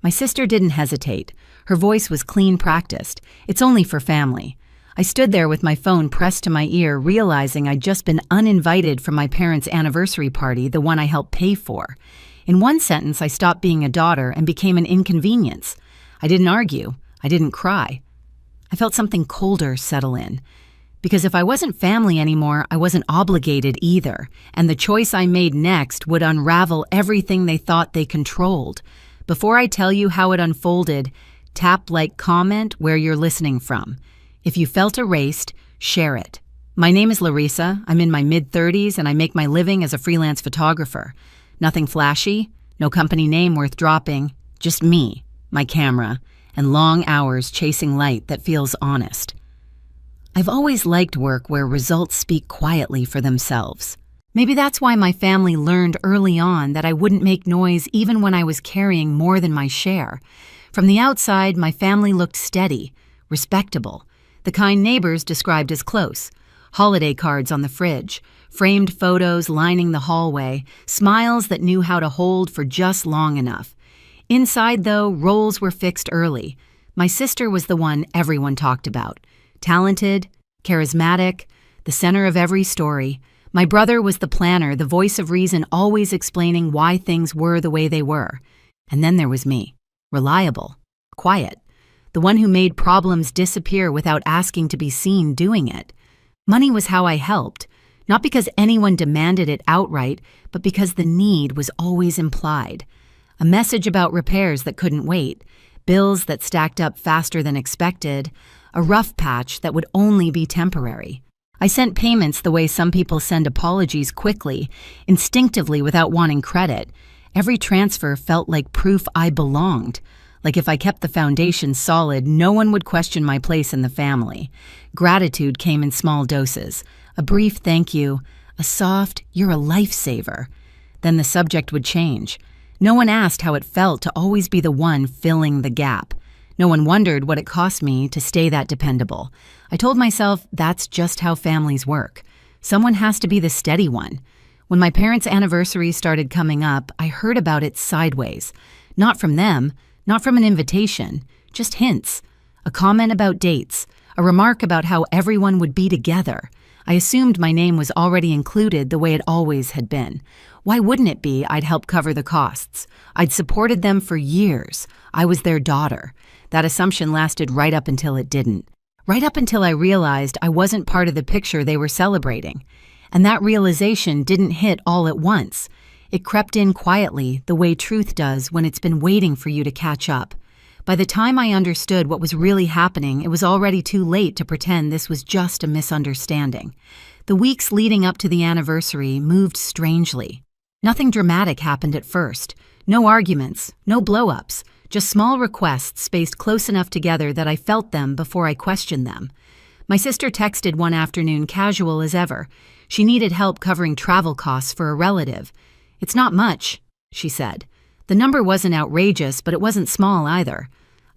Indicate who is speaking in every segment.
Speaker 1: My sister didn't hesitate. Her voice was clean practiced. It's only for family. I stood there with my phone pressed to my ear, realizing I'd just been uninvited from my parents' anniversary party, the one I helped pay for. In one sentence, I stopped being a daughter and became an inconvenience. I didn't argue. I didn't cry. I felt something colder settle in. Because if I wasn't family anymore, I wasn't obligated either, and the choice I made next would unravel everything they thought they controlled. Before I tell you how it unfolded, tap like comment where you're listening from. If you felt erased, share it. My name is Larissa. I'm in my mid-30s and I make my living as a freelance photographer. Nothing flashy, no company name worth dropping, just me, my camera, and long hours chasing light that feels honest. I've always liked work where results speak quietly for themselves. Maybe that's why my family learned early on that I wouldn't make noise even when I was carrying more than my share. From the outside, my family looked steady, respectable, the kind neighbors described as close. Holiday cards on the fridge, framed photos lining the hallway, smiles that knew how to hold for just long enough. Inside, though, roles were fixed early. My sister was the one everyone talked about. Talented, charismatic, the center of every story. My brother was the planner, the voice of reason, always explaining why things were the way they were. And then there was me, reliable, quiet, the one who made problems disappear without asking to be seen doing it. Money was how I helped, not because anyone demanded it outright, but because the need was always implied. A message about repairs that couldn't wait, bills that stacked up faster than expected, a rough patch that would only be temporary. I sent payments the way some people send apologies quickly, instinctively without wanting credit. Every transfer felt like proof I belonged. Like if I kept the foundation solid, no one would question my place in the family. Gratitude came in small doses. A brief thank you, a soft, "you're a lifesaver." Then the subject would change. No one asked how it felt to always be the one filling the gap. No one wondered what it cost me to stay that dependable. I told myself that's just how families work. Someone has to be the steady one. When my parents' anniversary started coming up, I heard about it sideways. Not from them, not from an invitation, just hints. A comment about dates, a remark about how everyone would be together. I assumed my name was already included the way it always had been. Why wouldn't it be? I'd help cover the costs. I'd supported them for years. I was their daughter. That assumption lasted right up until it didn't. Right up until I realized I wasn't part of the picture they were celebrating. And that realization didn't hit all at once. It crept in quietly, the way truth does when it's been waiting for you to catch up. By the time I understood what was really happening, it was already too late to pretend this was just a misunderstanding. The weeks leading up to the anniversary moved strangely. Nothing dramatic happened at first. No arguments, no blow-ups, just small requests spaced close enough together that I felt them before I questioned them. My sister texted one afternoon, casual as ever. She needed help covering travel costs for a relative. "It's not much," she said. The number wasn't outrageous, but it wasn't small either.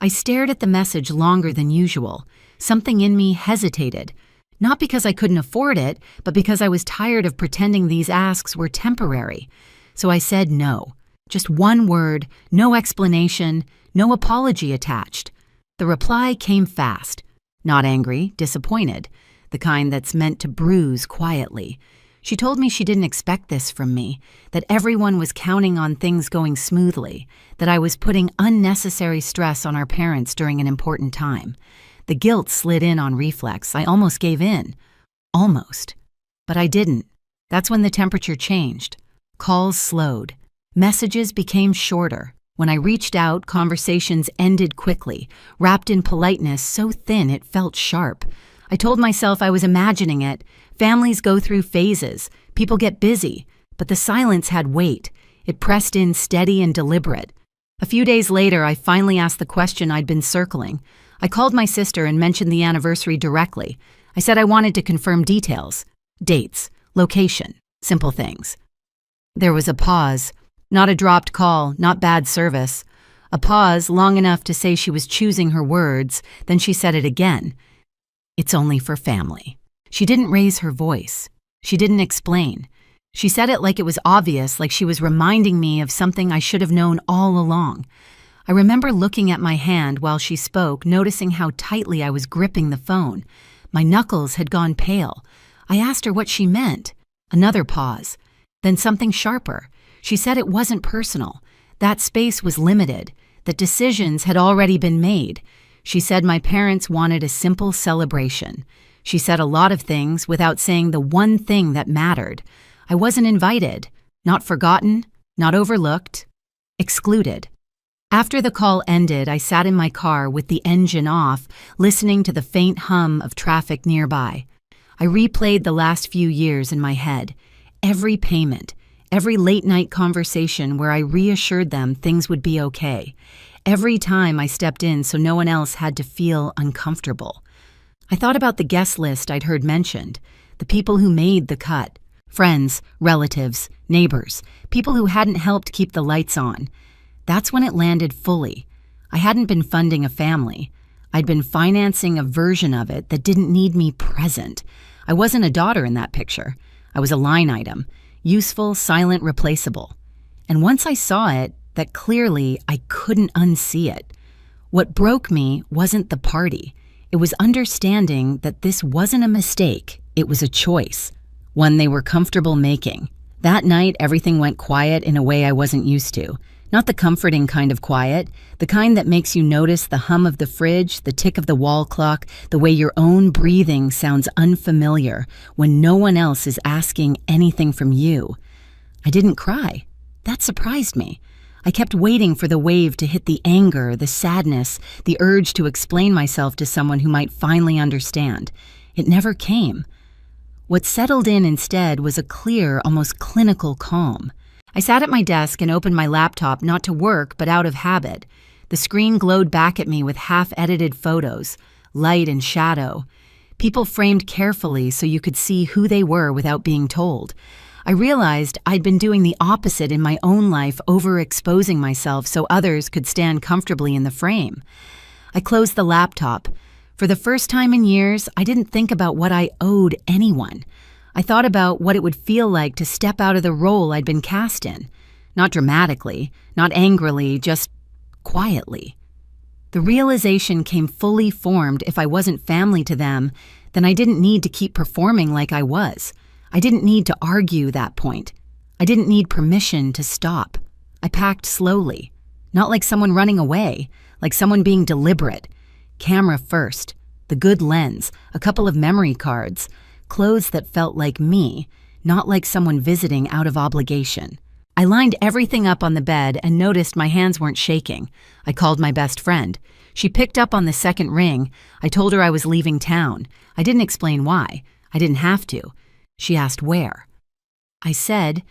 Speaker 1: I stared at the message longer than usual. Something in me hesitated. Not because I couldn't afford it, but because I was tired of pretending these asks were temporary. So I said no. Just one word, no explanation, no apology attached. The reply came fast. Not angry, disappointed. The kind that's meant to bruise quietly. She told me she didn't expect this from me, that everyone was counting on things going smoothly, that I was putting unnecessary stress on our parents during an important time. The guilt slid in on reflex. I almost gave in. Almost. But I didn't. That's when the temperature changed. Calls slowed. Messages became shorter. When I reached out, conversations ended quickly, wrapped in politeness so thin it felt sharp. I told myself I was imagining it. Families go through phases. People get busy. But the silence had weight. It pressed in steady and deliberate. A few days later, I finally asked the question I'd been circling. I called my sister and mentioned the anniversary directly. I said I wanted to confirm details. Dates, location, simple things. There was a pause. Not a dropped call, not bad service. A pause long enough to say she was choosing her words, then she said it again. "It's only for family." She didn't raise her voice. She didn't explain. She said it like it was obvious, like she was reminding me of something I should have known all along. I remember looking at my hand while she spoke, noticing how tightly I was gripping the phone. My knuckles had gone pale. I asked her what she meant. Another pause. Then something sharper. She said it wasn't personal. That space was limited. That decisions had already been made. She said my parents wanted a simple celebration. She said a lot of things without saying the one thing that mattered. I wasn't invited. Not forgotten. Not overlooked. Excluded. After the call ended, I sat in my car with the engine off, listening to the faint hum of traffic nearby. I replayed the last few years in my head. Every payment, every late-night conversation where I reassured them things would be okay. Every time I stepped in so no one else had to feel uncomfortable. I thought about the guest list I'd heard mentioned, the people who made the cut. Friends, relatives, neighbors, people who hadn't helped keep the lights on. That's when it landed fully. I hadn't been funding a family. I'd been financing a version of it that didn't need me present. I wasn't a daughter in that picture. I was a line item, useful, silent, replaceable. And once I saw it, that clearly I couldn't unsee it. What broke me wasn't the party. It was understanding that this wasn't a mistake. It was a choice, one they were comfortable making. That night, everything went quiet in a way I wasn't used to. Not the comforting kind of quiet, the kind that makes you notice the hum of the fridge, the tick of the wall clock, the way your own breathing sounds unfamiliar when no one else is asking anything from you. I didn't cry. That surprised me. I kept waiting for the wave to hit the anger, the sadness, the urge to explain myself to someone who might finally understand. It never came. What settled in instead was a clear, almost clinical calm. I sat at my desk and opened my laptop, not to work, but out of habit. The screen glowed back at me with half-edited photos, light and shadow. People framed carefully so you could see who they were without being told. I realized I'd been doing the opposite in my own life, overexposing myself so others could stand comfortably in the frame. I closed the laptop. For the first time in years, I didn't think about what I owed anyone. I thought about what it would feel like to step out of the role I'd been cast in. Not dramatically, not angrily, just quietly. The realization came fully formed. If I wasn't family to them, then I didn't need to keep performing like I was. I didn't need to argue that point. I didn't need permission to stop. I packed slowly. Not like someone running away, like someone being deliberate. Camera first, the good lens, a couple of memory cards, clothes that felt like me, not like someone visiting out of obligation. I lined everything up on the bed and noticed my hands weren't shaking. I called my best friend. She picked up on the second ring. I told her I was leaving town. I didn't explain why. I didn't have to. She asked where. I said,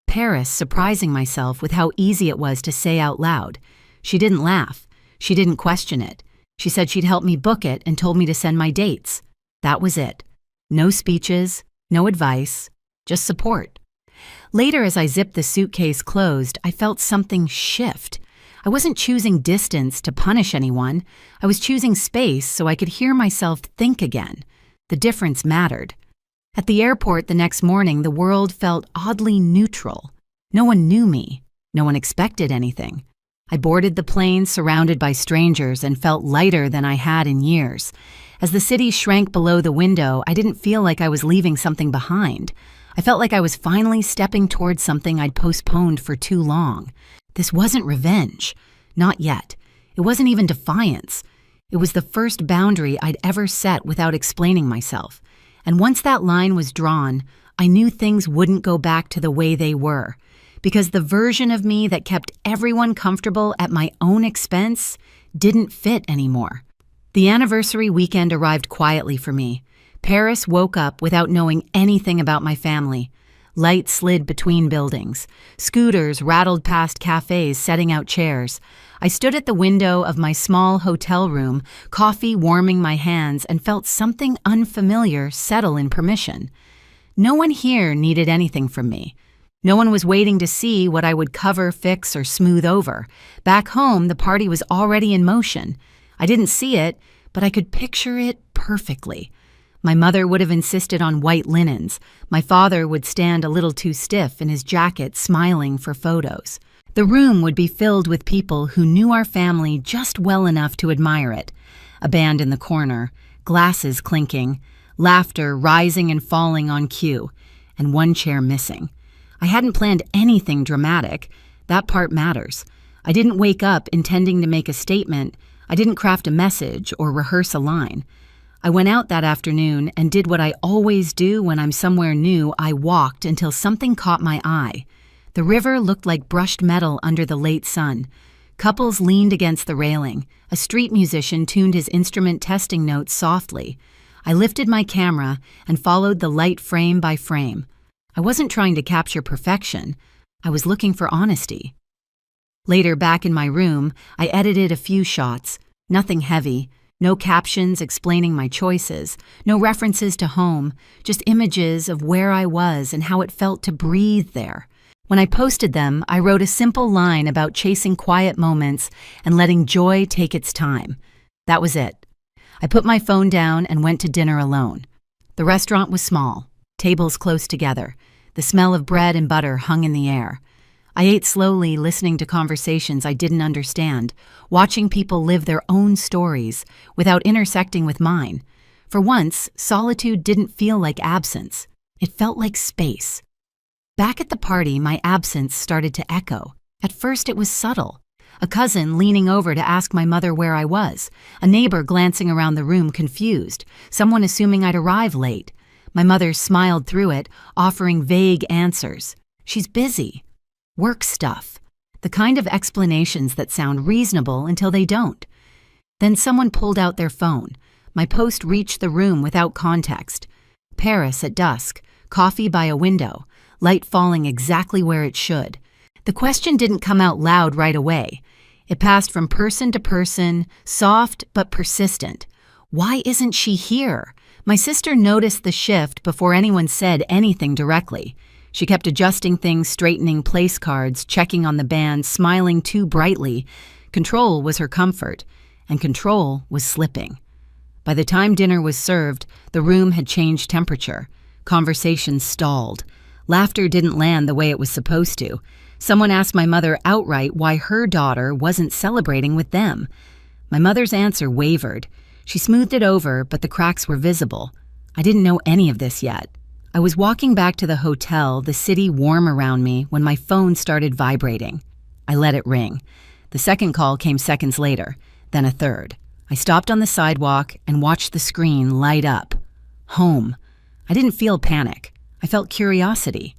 Speaker 1: Paris, surprising myself with how easy it was to say out loud. She didn't laugh. She didn't question it. She said she'd help me book it and told me to send my dates. That was it. No speeches, no advice, just support. Later, as I zipped the suitcase closed, I felt something shift. I wasn't choosing distance to punish anyone. I was choosing space so I could hear myself think again. The difference mattered. At the airport the next morning, the world felt oddly neutral. No one knew me. No one expected anything. I boarded the plane surrounded by strangers and felt lighter than I had in years. As the city shrank below the window, I didn't feel like I was leaving something behind. I felt like I was finally stepping towards something I'd postponed for too long. This wasn't revenge. Not yet. It wasn't even defiance. It was the first boundary I'd ever set without explaining myself. And once that line was drawn, I knew things wouldn't go back to the way they were. Because the version of me that kept everyone comfortable at my own expense didn't fit anymore. The anniversary weekend arrived quietly for me. Paris woke up without knowing anything about my family. Lights slid between buildings. Scooters rattled past cafes setting out chairs. I stood at the window of my small hotel room, coffee warming my hands, and felt something unfamiliar settle in permission. No one here needed anything from me. No one was waiting to see what I would cover, fix, or smooth over. Back home, the party was already in motion. I didn't see it, but I could picture it perfectly. My mother would have insisted on white linens. My father would stand a little too stiff in his jacket, smiling for photos. The room would be filled with people who knew our family just well enough to admire it. A band in the corner, glasses clinking, laughter rising and falling on cue, and one chair missing. I hadn't planned anything dramatic. That part matters. I didn't wake up intending to make a statement. I didn't craft a message or rehearse a line. I went out that afternoon and did what I always do when I'm somewhere new. I walked until something caught my eye. The river looked like brushed metal under the late sun. Couples leaned against the railing. A street musician tuned his instrument testing notes softly. I lifted my camera and followed the light frame by frame. I wasn't trying to capture perfection. I was looking for honesty. Later, back in my room, I edited a few shots. Nothing heavy. No captions explaining my choices. No references to home. Just images of where I was and how it felt to breathe there. When I posted them, I wrote a simple line about chasing quiet moments and letting joy take its time. That was it. I put my phone down and went to dinner alone. The restaurant was small, tables close together. The smell of bread and butter hung in the air. I ate slowly, listening to conversations I didn't understand, watching people live their own stories without intersecting with mine. For once, solitude didn't feel like absence. It felt like space. Back at the party, my absence started to echo. At first, it was subtle. A cousin leaning over to ask my mother where I was. A neighbor glancing around the room confused. Someone assuming I'd arrive late. My mother smiled through it, offering vague answers. She's busy. Work stuff. The kind of explanations that sound reasonable until they don't. Then someone pulled out their phone. My post reached the room without context. Paris at dusk. Coffee by a window. Light falling exactly where it should. The question didn't come out loud right away. It passed from person to person, soft but persistent. Why isn't she here? My sister noticed the shift before anyone said anything directly. She kept adjusting things, straightening place cards, checking on the band, smiling too brightly. Control was her comfort, and control was slipping. By the time dinner was served, the room had changed temperature. Conversation stalled. Laughter didn't land the way it was supposed to. Someone asked my mother outright why her daughter wasn't celebrating with them. My mother's answer wavered. She smoothed it over, but the cracks were visible. I didn't know any of this yet. I was walking back to the hotel, the city warm around me, when my phone started vibrating. I let it ring. The second call came seconds later, then a third. I stopped on the sidewalk and watched the screen light up. Home. I didn't feel panic. I felt curiosity.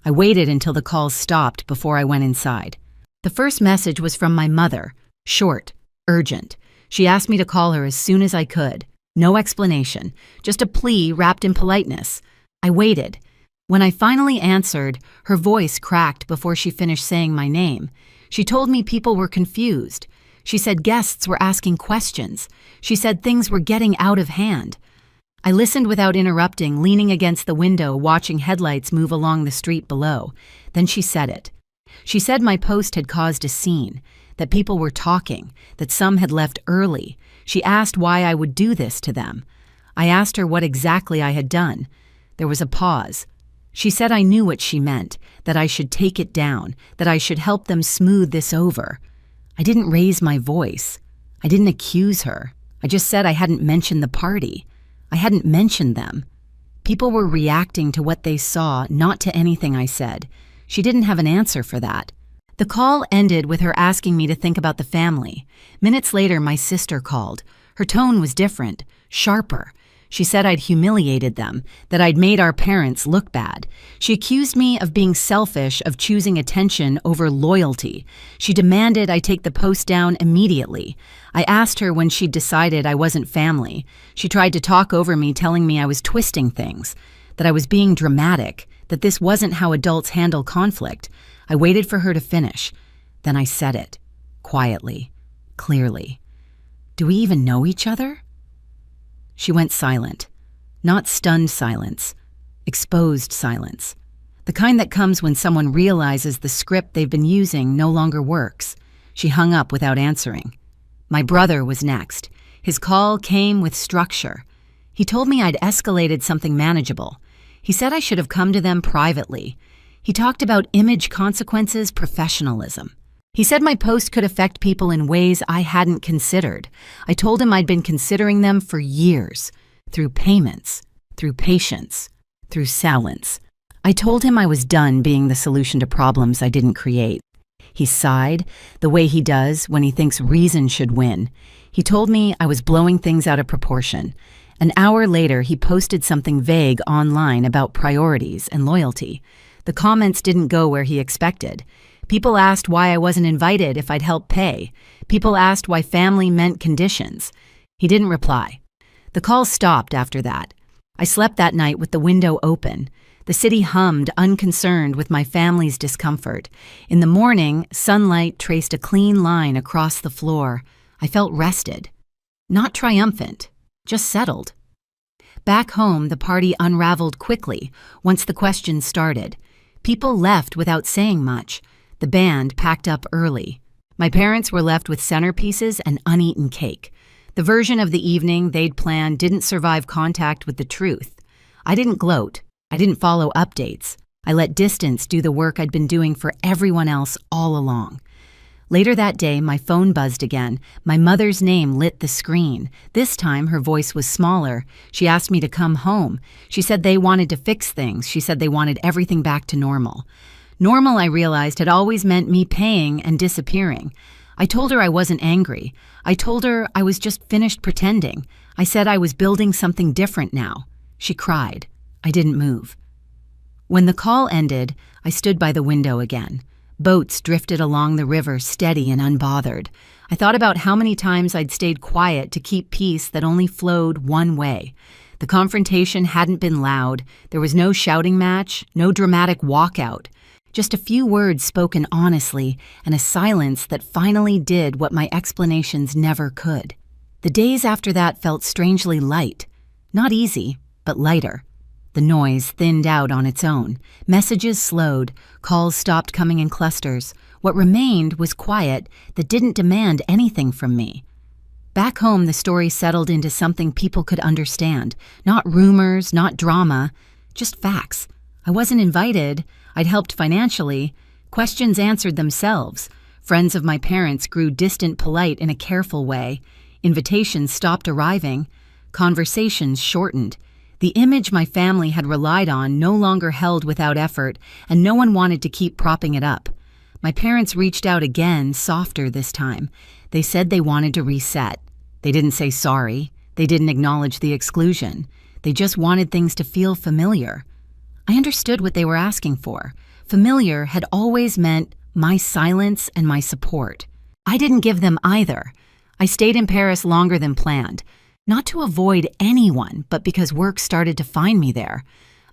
Speaker 1: I waited until the calls stopped before I went inside. The first message was from my mother, short, urgent. She asked me to call her as soon as I could. No explanation, just a plea wrapped in politeness. I waited. When I finally answered, her voice cracked before she finished saying my name. She told me people were confused. She said guests were asking questions. She said things were getting out of hand. I listened without interrupting, leaning against the window, watching headlights move along the street below. Then she said it. She said my post had caused a scene, that people were talking, that some had left early. She asked why I would do this to them. I asked her what exactly I had done. There was a pause. She said I knew what she meant, that I should take it down, that I should help them smooth this over. I didn't raise my voice. I didn't accuse her. I just said I hadn't mentioned the party. I hadn't mentioned them. People were reacting to what they saw, not to anything I said. She didn't have an answer for that. The call ended with her asking me to think about the family. Minutes later, my sister called. Her tone was different, sharper. She said I'd humiliated them, that I'd made our parents look bad. She accused me of being selfish, of choosing attention over loyalty. She demanded I take the post down immediately. I asked her when she'd decided I wasn't family. She tried to talk over me, telling me I was twisting things, that I was being dramatic, that this wasn't how adults handle conflict. I waited for her to finish. Then I said it, quietly, clearly. Do we even know each other? She went silent. Not stunned silence, exposed silence. The kind that comes when someone realizes the script they've been using no longer works. She hung up without answering. My brother was next. His call came with structure. He told me I'd escalated something manageable. He said I should have come to them privately. He talked about image consequences, professionalism. He said my post could affect people in ways I hadn't considered. I told him I'd been considering them for years, through payments, through patience, through silence. I told him I was done being the solution to problems I didn't create. He sighed, the way he does when he thinks reason should win. He told me I was blowing things out of proportion. An hour later, he posted something vague online about priorities and loyalty. The comments didn't go where he expected. People asked why I wasn't invited if I'd help pay. People asked why family meant conditions. He didn't reply. The calls stopped after that. I slept that night with the window open. The city hummed, unconcerned with my family's discomfort. In the morning, sunlight traced a clean line across the floor. I felt rested. Not triumphant, just settled. Back home, the party unraveled quickly once the questions started. People left without saying much. The band packed up early. My parents were left with centerpieces and uneaten cake. The version of the evening they'd planned didn't survive contact with the truth. I didn't gloat. I didn't follow updates. I let distance do the work I'd been doing for everyone else all along. Later that day, my phone buzzed again. My mother's name lit the screen. This time, her voice was smaller. She asked me to come home. She said they wanted to fix things. She said they wanted everything back to normal. Normal, I realized, had always meant me paying and disappearing. I told her I wasn't angry. I told her I was just finished pretending. I said I was building something different now. She cried. I didn't move. When the call ended, I stood by the window again. Boats drifted along the river, steady and unbothered. I thought about how many times I'd stayed quiet to keep peace that only flowed one way. The confrontation hadn't been loud. There was no shouting match, no dramatic walkout. Just a few words spoken honestly, and a silence that finally did what my explanations never could. The days after that felt strangely light. Not easy, but lighter. The noise thinned out on its own. Messages slowed. Calls stopped coming in clusters. What remained was quiet that didn't demand anything from me. Back home, the story settled into something people could understand. Not rumors, not drama, just facts. I wasn't invited. I'd helped financially. Questions answered themselves. Friends of my parents grew distant, polite in a careful way. Invitations stopped arriving. Conversations shortened. The image my family had relied on no longer held without effort, and no one wanted to keep propping it up. My parents reached out again, softer this time. They said they wanted to reset. They didn't say sorry. They didn't acknowledge the exclusion. They just wanted things to feel familiar. I understood what they were asking for. Familiar had always meant my silence and my support. I didn't give them either. I stayed in Paris longer than planned. Not to avoid anyone, but because work started to find me there.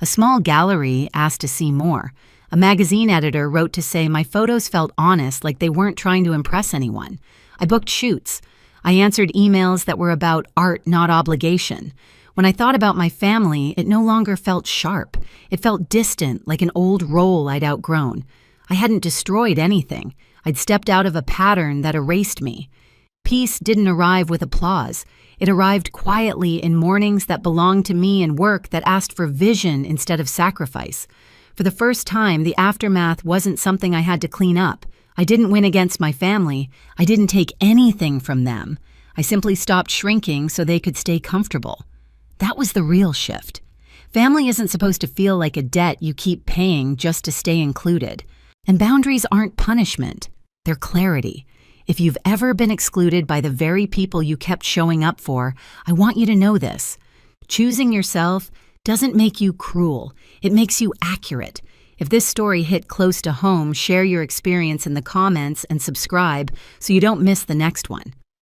Speaker 1: A small gallery asked to see more. A magazine editor wrote to say my photos felt honest, like they weren't trying to impress anyone. I booked shoots. I answered emails that were about art, not obligation. When I thought about my family, it no longer felt sharp. It felt distant, like an old role I'd outgrown. I hadn't destroyed anything. I'd stepped out of a pattern that erased me. Peace didn't arrive with applause. It arrived quietly in mornings that belonged to me and work that asked for vision instead of sacrifice. For the first time, the aftermath wasn't something I had to clean up. I didn't win against my family. I didn't take anything from them. I simply stopped shrinking so they could stay comfortable. That was the real shift. Family isn't supposed to feel like a debt you keep paying just to stay included. And boundaries aren't punishment. They're clarity. If you've ever been excluded by the very people you kept showing up for, I want you to know this. Choosing yourself doesn't make you cruel. It makes you accurate. If this story hit close to home, share your experience in the comments and subscribe so you don't miss the next one.